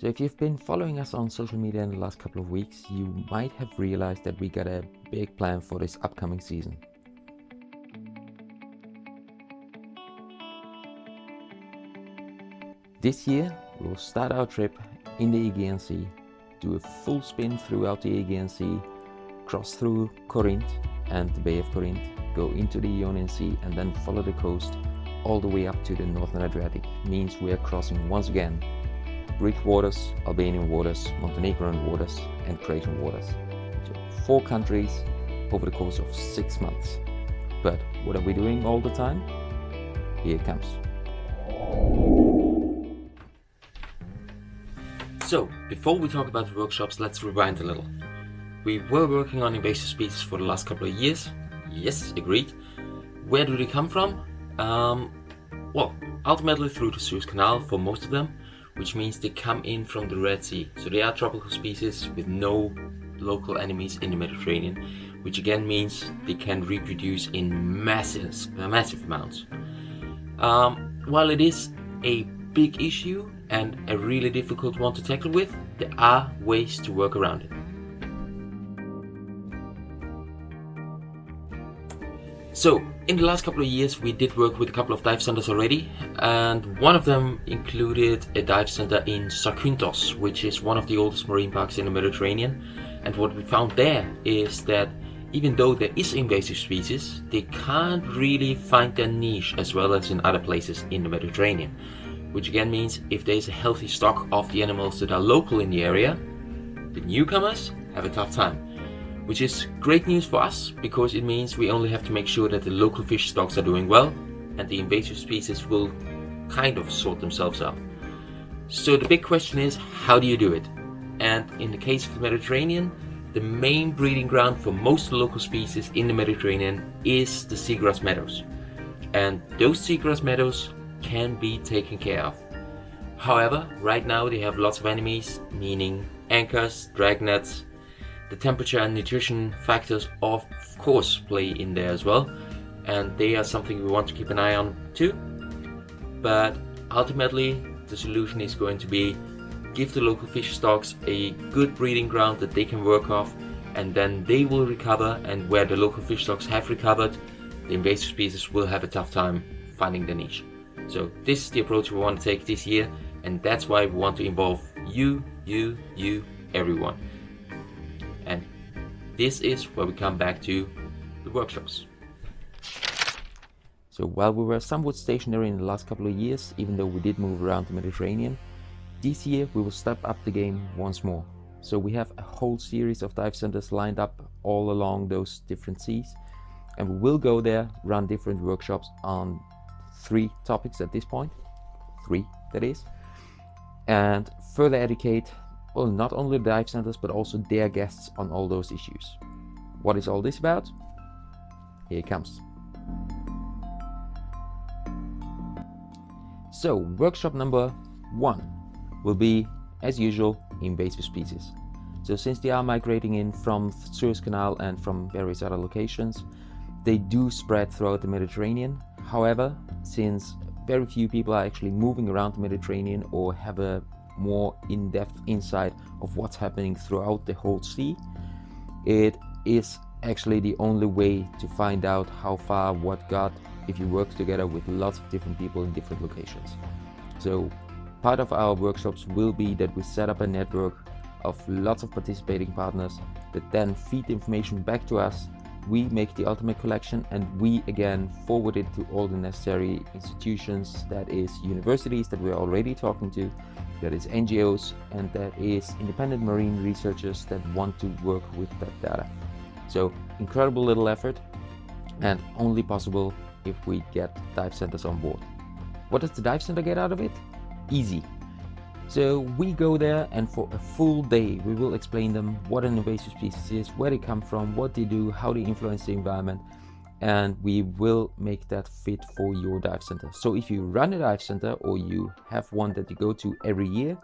So if you've been following us on social media in the last couple of weeks, you might have realized that we got a big plan for this upcoming season. This year we will start our trip in the Aegean Sea, do a full spin throughout the Aegean Sea, cross through Corinth and the Bay of Corinth, go into the Ionian Sea and then follow the coast all the way up to the northern Adriatic. Means we are crossing once again Greek waters, Albanian waters, Montenegro waters and Croatian waters. So 4 countries over the course of 6 months. But what are we doing all the time? Here it comes. So, before we talk about the workshops, let's rewind a little. We were working on invasive species for the last couple of years. Yes, agreed. Where do they come from? Well, ultimately through the Suez Canal for most of them, which means they come in from the Red Sea. So they are tropical species with no local enemies in the Mediterranean, which again means they can reproduce in massive amounts. While it is a big issue and a really difficult one to tackle with, there are ways to work around it. So, in the last couple of years we did work with a couple of dive centers already, and one of them included a dive center in Zakynthos, which is one of the oldest marine parks in the Mediterranean. And what we found there is that even though there is invasive species, they can't really find their niche as well as in other places in the Mediterranean. Which again means if there's a healthy stock of the animals that are local in the area, the newcomers have a tough time. Which is great news for us, because it means we only have to make sure that the local fish stocks are doing well and the invasive species will kind of sort themselves out. So the big question is, how do you do it? And in the case of the Mediterranean, the main breeding ground for most local species in the Mediterranean is the seagrass meadows. And those seagrass meadows can be taken care of. However, right now they have lots of enemies, meaning anchors, dragnets. The temperature and nutrition factors of course play in there as well, and they are something we want to keep an eye on too. But ultimately the solution is going to be give the local fish stocks a good breeding ground that they can work off, and then they will recover, and where the local fish stocks have recovered, the invasive species will have a tough time finding their niche. So this is the approach we want to take this year, and that's why we want to involve you, everyone. And this is where we come back to the workshops. So while we were somewhat stationary in the last couple of years, even though we did move around the Mediterranean, this year we will step up the game once more. So we have a whole series of dive centers lined up all along those different seas, and we will go there, run different workshops on 3 topics at this point, 3 that is, and further educate, well, not only the dive centers but also their guests on all those issues. What is all this about? Here it comes. So workshop number 1 will be, as usual, invasive species. So since they are migrating in from Suez Canal and from various other locations, they do spread throughout the Mediterranean. However, since very few people are actually moving around the Mediterranean or have a more in-depth insight of what's happening throughout the whole sea, it is actually the only way to find out how far what got if you work together with lots of different people in different locations. So part of our workshops will be that we set up a network of lots of participating partners that then feed the information back to us. We make the ultimate collection and we again forward it to all the necessary institutions, that is universities that we're already talking to, that is NGOs, and that is independent marine researchers that want to work with that data. So incredible little effort, and only possible if we get dive centers on board. What does the dive center get out of it? Easy. So we go there and for a full day we will explain them what an invasive species is, where they come from, what they do, how they influence the environment, and we will make that fit for your dive center. So if you run a dive center or you have one that you go to every year,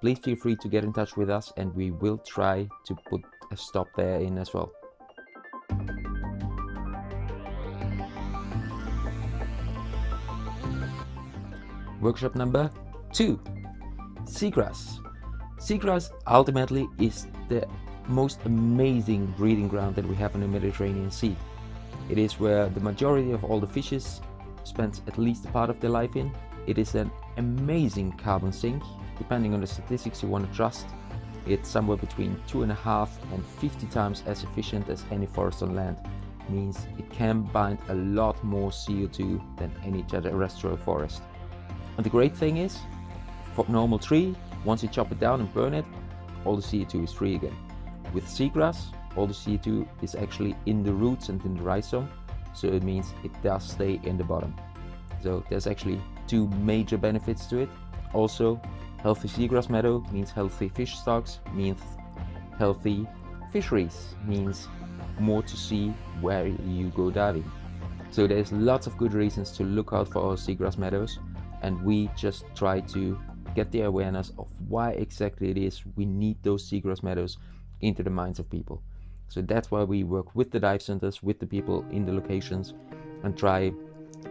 please feel free to get in touch with us and we will try to put a stop there in as well. Workshop number 2, seagrass. Seagrass ultimately is the most amazing breeding ground that we have in the Mediterranean Sea. It is where the majority of all the fishes spend at least a part of their life in. It is an amazing carbon sink, depending on the statistics you want to trust. It's somewhere between 2.5 and 50 times as efficient as any forest on land. Means it can bind a lot more CO2 than any terrestrial forest. And the great thing is, for normal tree, once you chop it down and burn it, all the CO2 is free again. With seagrass, all the CO2 is actually in the roots and in the rhizome, so it means it does stay in the bottom. So there's actually two major benefits to it. Also, healthy seagrass meadow means healthy fish stocks, means healthy fisheries, means more to see where you go diving. So there's lots of good reasons to look out for our seagrass meadows, and we just try to get the awareness of why exactly it is we need those seagrass meadows into the minds of people. So that's why we work with the dive centers, with the people in the locations, and try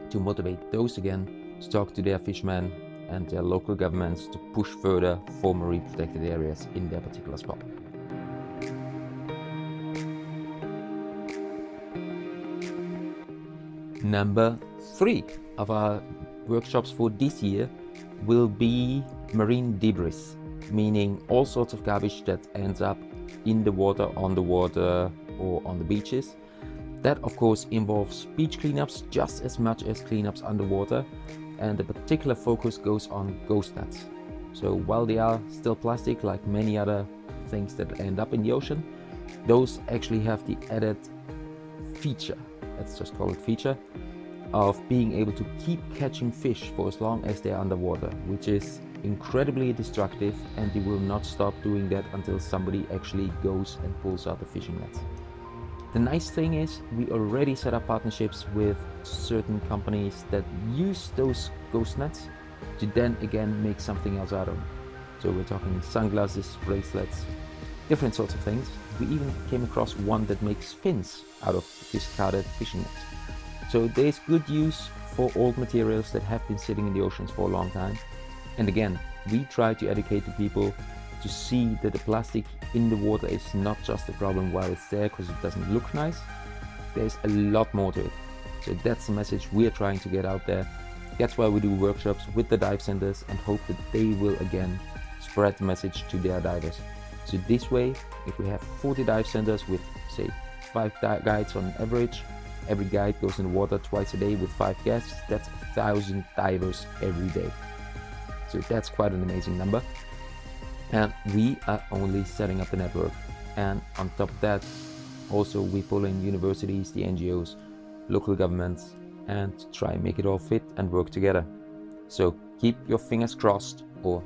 to motivate those again to talk to their fishermen and their local governments to push further for marine protected areas in their particular spot. Number 3 of our workshops for this year will be marine debris, meaning all sorts of garbage that ends up in the water, on the water, or on the beaches. That of course involves beach cleanups just as much as cleanups underwater, and the particular focus goes on ghost nets. So while they are still plastic, like many other things that end up in the ocean, those actually have the added feature, let's just call it feature, of being able to keep catching fish for as long as they're underwater, which is incredibly destructive, and they will not stop doing that until somebody actually goes and pulls out the fishing nets. The nice thing is we already set up partnerships with certain companies that use those ghost nets to then again make something else out of them. So we're talking sunglasses, bracelets, different sorts of things. We even came across one that makes fins out of discarded fishing nets. So there's good use for old materials that have been sitting in the oceans for a long time. And again, we try to educate the people to see that the plastic in the water is not just a problem while it's there because it doesn't look nice. There's a lot more to it. So that's the message we're trying to get out there. That's why we do workshops with the dive centers and hope that they will again spread the message to their divers. So this way, if we have 40 dive centers with say 5 guides on average, every guide goes in the water twice a day with 5 guests. That's 1,000 divers every day. So that's quite an amazing number. And we are only setting up the network. And on top of that, also we pull in universities, the NGOs, local governments, and try and make it all fit and work together. So keep your fingers crossed or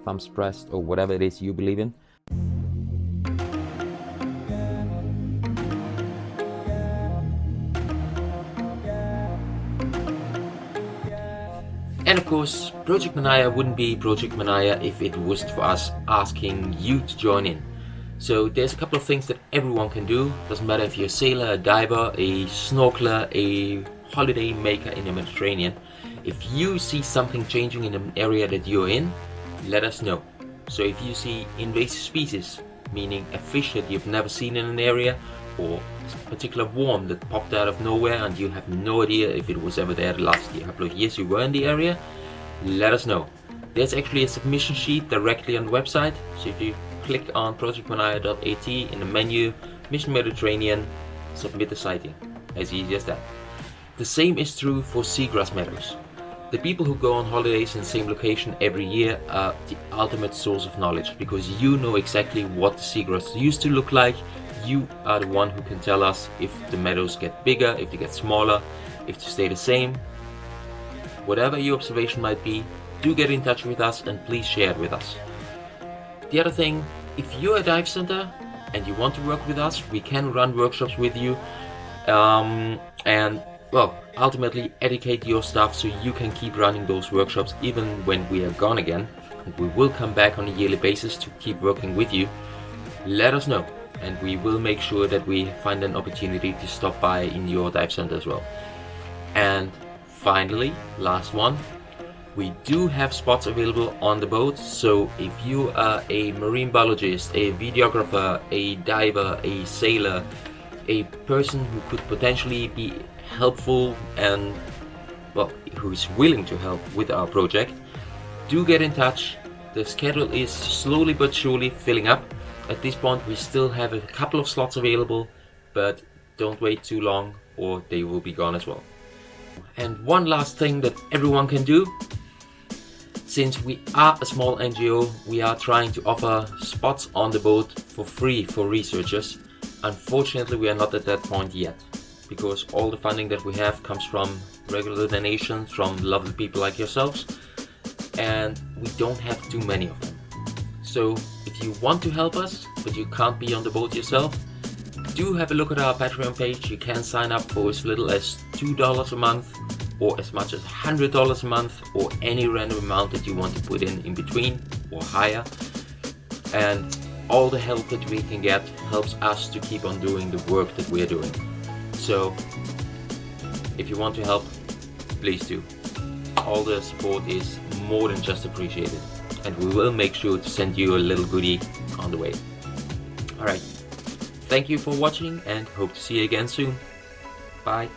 thumbs pressed or whatever it is you believe in. And of course, Project Manaia wouldn't be Project Manaia if it wasn't for us asking you to join in. So there's a couple of things that everyone can do. Doesn't matter if you're a sailor, a diver, a snorkeler, a holiday maker in the Mediterranean. If you see something changing in an area that you're in, let us know. So if you see invasive species, meaning a fish that you've never seen in an area, or a particular worm that popped out of nowhere and you have no idea if it was ever there the last couple of years you were in the area, let us know. There's actually a submission sheet directly on the website, so if you click on projectmanaia.at in the menu, Mission Mediterranean, submit the sighting. As easy as that. The same is true for seagrass meadows. The people who go on holidays in the same location every year are the ultimate source of knowledge, because you know exactly what the seagrass used to look like. You are the one who can tell us if the meadows get bigger, if they get smaller, if they stay the same. Whatever your observation might be, do get in touch with us and please share it with us. The other thing, if you're a dive center and you want to work with us, we can run workshops with you and well, ultimately educate your staff so you can keep running those workshops even when we are gone again. And we will come back on a yearly basis to keep working with you. Let us know, and we will make sure that we find an opportunity to stop by in your dive center as well. And finally, last one, We do have spots available on the boat, so if you are a marine biologist, a videographer, a diver, a sailor, a person who could potentially be helpful and, well, who is willing to help with our project, do get in touch. The schedule is slowly but surely filling up. At this point we still have a couple of slots available, but don't wait too long or they will be gone as well. And one last thing that everyone can do. Since we are a small NGO, we are trying to offer spots on the boat for free for researchers. Unfortunately, we are not at that point yet, because all the funding that we have comes from regular donations from lovely people like yourselves, and we don't have too many of them. So if you want to help us, but you can't be on the boat yourself, do have a look at our Patreon page. You can sign up for as little as $2 a month, or as much as $100 a month, or any random amount that you want to put in between or higher. And all the help that we can get helps us to keep on doing the work that we are doing. So if you want to help, please do. All the support is more than just appreciated, and we will make sure to send you a little goodie on the way. Alright, thank you for watching and hope to see you again soon. Bye.